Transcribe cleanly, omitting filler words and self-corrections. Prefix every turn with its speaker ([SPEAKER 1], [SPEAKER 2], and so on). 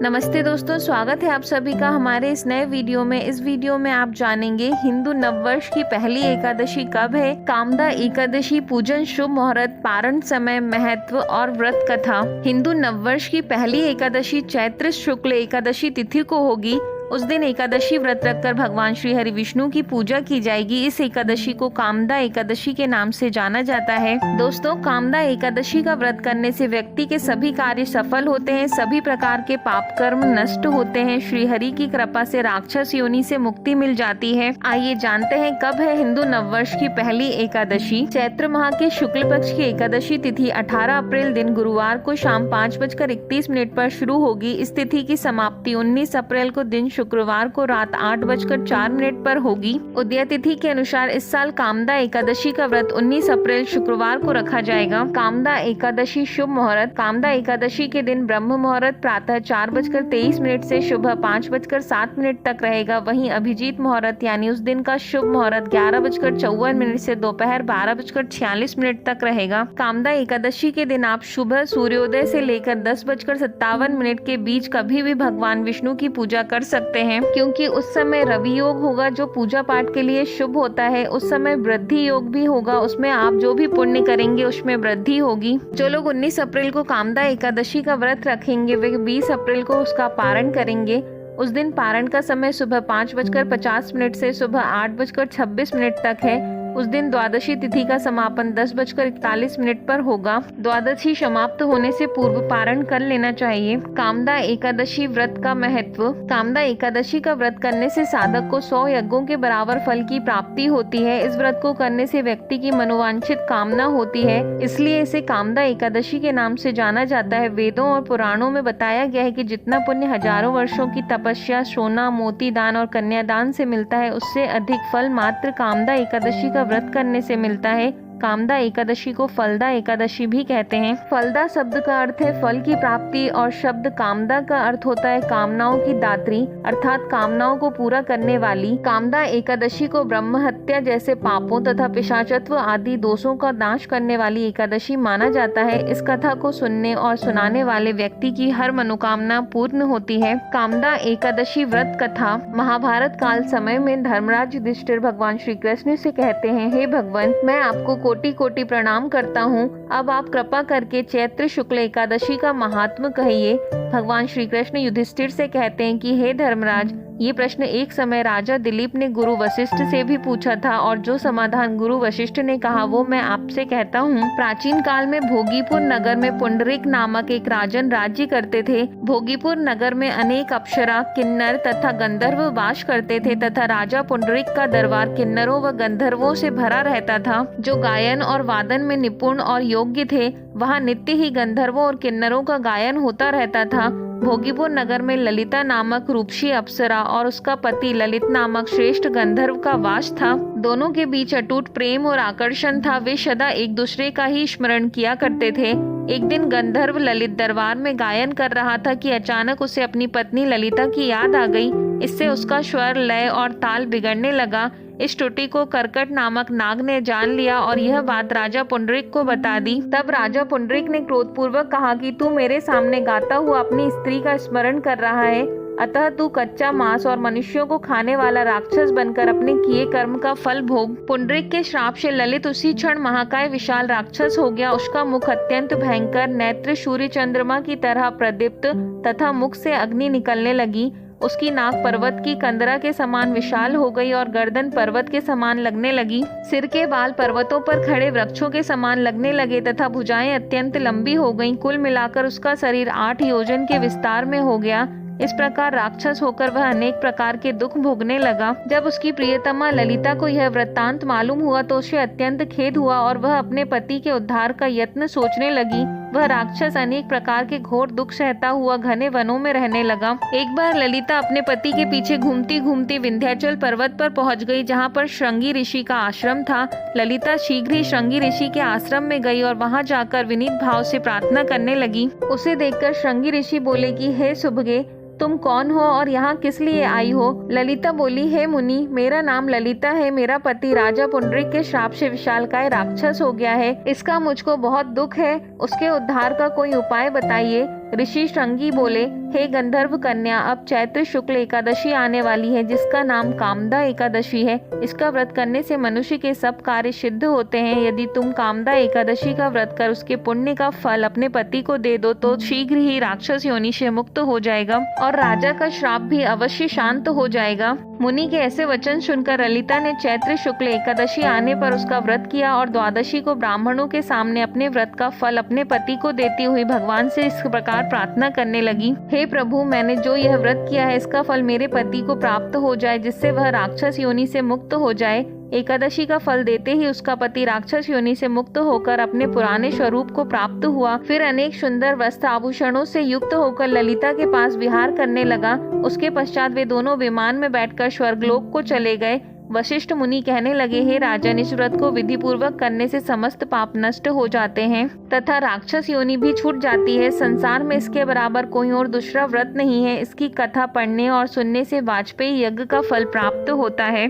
[SPEAKER 1] नमस्ते दोस्तों, स्वागत है आप सभी का हमारे इस नए वीडियो में। इस वीडियो में आप जानेंगे हिंदू नववर्ष की पहली एकादशी कब है, कामदा एकादशी पूजन, शुभ मुहूर्त, पारण समय, महत्व और व्रत कथा। हिंदू नववर्ष की पहली एकादशी चैत्र शुक्ल एकादशी तिथि को होगी। उस दिन एकादशी व्रत रखकर भगवान श्री हरि विष्णु की पूजा की जाएगी। इस एकादशी को कामदा एकादशी के नाम से जाना जाता है। दोस्तों, कामदा एकादशी का व्रत करने से व्यक्ति के सभी कार्य सफल होते हैं, सभी प्रकार के पाप कर्म नष्ट होते हैं। श्री हरि की कृपा से राक्षस योनि से मुक्ति मिल जाती है। आइए जानते हैं कब है हिंदू नववर्ष की पहली एकादशी। चैत्र माह के शुक्ल पक्ष की एकादशी तिथि 18 अप्रैल दिन गुरुवार को शाम 5:31 पर शुरू होगी। इस तिथि की समाप्ति 19 अप्रैल को दिन शुक्रवार को रात 8:04 पर होगी। उदय तिथि के अनुसार इस साल कामदा एकादशी का व्रत 19 अप्रैल शुक्रवार को रखा जाएगा। कामदा एकादशी शुभ मुहूर्त। कामदा एकादशी के दिन ब्रह्म मुहूर्त प्रातः 4:23 से सुबह 5:07 तक रहेगा। वहीं अभिजीत मुहूर्त यानी उस दिन का शुभ मुहूर्त 11:54 से दोपहर 12:46 तक रहेगा। कामदा एकादशी के दिन आप सुबह सूर्योदय से लेकर 10:57 के बीच कभी भी भगवान विष्णु की पूजा कर सकते हैं, क्योंकि उस समय रवि योग होगा जो पूजा पाठ के लिए शुभ होता है। उस समय वृद्धि योग भी होगा, उसमें आप जो भी पुण्य करेंगे उसमें वृद्धि होगी। जो लोग 19 अप्रैल को कामदा एकादशी का व्रत रखेंगे वे 20 अप्रैल को उसका पारण करेंगे। उस दिन पारण का समय सुबह 5:50 से सुबह 8:26 तक है। उस दिन द्वादशी तिथि का समापन 10:41 पर होगा। द्वादशी समाप्त होने से पूर्व पारण कर लेना चाहिए। कामदा एकादशी व्रत का महत्व। कामदा एकादशी का व्रत करने से साधक को 100 यज्ञों के बराबर फल की प्राप्ति होती है। इस व्रत को करने से व्यक्ति की मनोवांछित कामना होती है, इसलिए इसे कामदा एकादशी के नाम से जाना जाता है। वेदों और पुराणों में बताया गया है कि जितना पुण्य हजारों वर्षों की तपस्या, सोना, मोती दान और कन्यादान से मिलता है, उससे अधिक फल मात्र कामदा एकादशी का व्रत करने से मिलता है। कामदा एकादशी को फलदा एकादशी भी कहते हैं। फलदा शब्द का अर्थ है फल की प्राप्ति और शब्द कामदा का अर्थ होता है कामनाओं की दात्री, अर्थात कामनाओं को पूरा करने वाली। कामदा एकादशी को ब्रह्म हत्या जैसे पापों तथा पिशाचत्व आदि दोषों का नाश करने वाली एकादशी माना जाता है। इस कथा को सुनने और सुनाने वाले व्यक्ति की हर मनोकामना पूर्ण होती है। कामदा एकादशी व्रत कथा। महाभारत काल समय में धर्मराज युधिष्ठिर भगवान श्री कृष्ण से कहते हैं, हे भगवान, मैं आपको कोटि कोटि प्रणाम करता हूँ। अब आप कृपा करके चैत्र शुक्ल एकादशी का महात्म्य कहिए। भगवान श्री कृष्ण युधिष्ठिर से कहते हैं कि हे धर्मराज, ये प्रश्न एक समय राजा दिलीप ने गुरु वशिष्ठ से भी पूछा था और जो समाधान गुरु वशिष्ठ ने कहा वो मैं आपसे कहता हूँ। प्राचीन काल में भोगीपुर नगर में पुंडरीक नामक एक राजन राज्य करते थे। भोगीपुर नगर में अनेक अप्सरा, किन्नर तथा गंधर्व वास करते थे तथा राजा पुंडरीक का दरबार किन्नरों व गंधर्वों से भरा रहता था, जो गायन और वादन में निपुण और योग्य थे। वहाँ नित्य ही गंधर्वों और किन्नरों का गायन होता रहता था। भोगीपुर नगर में ललिता नामक रूपसी अप्सरा और उसका पति ललित नामक श्रेष्ठ गंधर्व का वास था। दोनों के बीच अटूट प्रेम और आकर्षण था। वे सदा एक दूसरे का ही स्मरण किया करते थे। एक दिन गंधर्व ललित दरबार में गायन कर रहा था कि अचानक उसे अपनी पत्नी ललिता की याद आ गई। इससे उसका स्वर, लय और ताल बिगड़ने लगा। इस त्रुटि को कर्कट नामक नाग ने जान लिया और यह बात राजा पुंडरीक को बता दी। तब राजा पुंडरीक ने क्रोधपूर्वक कहा कि तू मेरे सामने गाता हुआ अपनी स्त्री का स्मरण कर रहा है, अतः तू कच्चा मांस और मनुष्यों को खाने वाला राक्षस बनकर अपने किए कर्म का फल भोग। पुंडरीक के श्राप से ललित उसी क्षण महाकाय विशाल राक्षस हो गया। उसका मुख अत्यंत भयंकर, नेत्र सूर्य चंद्रमा की तरह प्रदीप्त तथा मुख से अग्नि निकलने लगी। उसकी नाक पर्वत की कंदरा के समान विशाल हो गई और गर्दन पर्वत के समान लगने लगी। सिर के बाल पर्वतों पर खड़े वृक्षों के समान लगने लगे तथा भुजाएं अत्यंत लंबी हो गईं। कुल मिलाकर उसका शरीर 8 योजन के विस्तार में हो गया। इस प्रकार राक्षस होकर वह अनेक प्रकार के दुख भोगने लगा। जब उसकी प्रियतमा ललिता को यह वृत्तांत मालूम हुआ तो उसे अत्यंत खेद हुआ और वह अपने पति के उद्धार का यत्न सोचने लगी। वह राक्षस अनेक प्रकार के घोर दुख सहता हुआ घने वनों में रहने लगा। एक बार ललिता अपने पति के पीछे घूमती घूमती विंध्याचल पर्वत पर पहुंच गई, जहां पर श्रृंगी ऋषि का आश्रम था। ललिता शीघ्र ही श्रृंगी ऋषि के आश्रम में गई और वहां जाकर विनीत भाव से प्रार्थना करने लगी। उसे देखकर श्रृंगी ऋषि बोले कि हे सुभगे, तुम कौन हो और यहाँ किस लिए आई हो? ललिता बोली, हे मुनि, मेरा नाम ललिता है। मेरा पति राजा पुंडरीक के श्राप से विशालकाय राक्षस हो गया है। इसका मुझको बहुत दुख है। उसके उद्धार का कोई उपाय बताइए। ऋषि श्रृंगी बोले, हे गंधर्व कन्या, अब चैत्र शुक्ल एकादशी आने वाली है जिसका नाम कामदा एकादशी है। इसका व्रत करने से मनुष्य के सब कार्य सिद्ध होते हैं। यदि तुम कामदा एकादशी का व्रत कर उसके पुण्य का फल अपने पति को दे दो तो शीघ्र ही राक्षस योनि से मुक्त हो जाएगा और राजा का श्राप भी अवश्य शांत हो जाएगा। मुनि के ऐसे वचन सुनकर ललिता ने चैत्र शुक्ल एकादशी आने पर उसका व्रत किया और द्वादशी को ब्राह्मणों के सामने अपने व्रत का फल अपने पति को देती हुई भगवान से इस प्रकार प्रार्थना करने लगी। हे प्रभु, मैंने जो यह व्रत किया है इसका फल मेरे पति को प्राप्त हो जाए जिससे वह राक्षस योनि से मुक्त हो जाए। एकादशी का फल देते ही उसका पति राक्षस योनि से मुक्त होकर अपने पुराने स्वरूप को प्राप्त हुआ। फिर अनेक सुंदर वस्त्र आभूषणों से युक्त होकर ललिता के पास विहार करने लगा। उसके पश्चात वे दोनों विमान में बैठकर स्वर्गलोक को चले गए। वशिष्ठ मुनि कहने लगे, हे राजन, इस व्रत को विधि पूर्वक करने से समस्त पाप नष्ट हो जाते हैं तथा राक्षस योनि भी छूट जाती है। संसार में इसके बराबर कोई और दूसरा व्रत नहीं है। इसकी कथा पढ़ने और सुनने से वाजपेयी यज्ञ का फल प्राप्त होता है।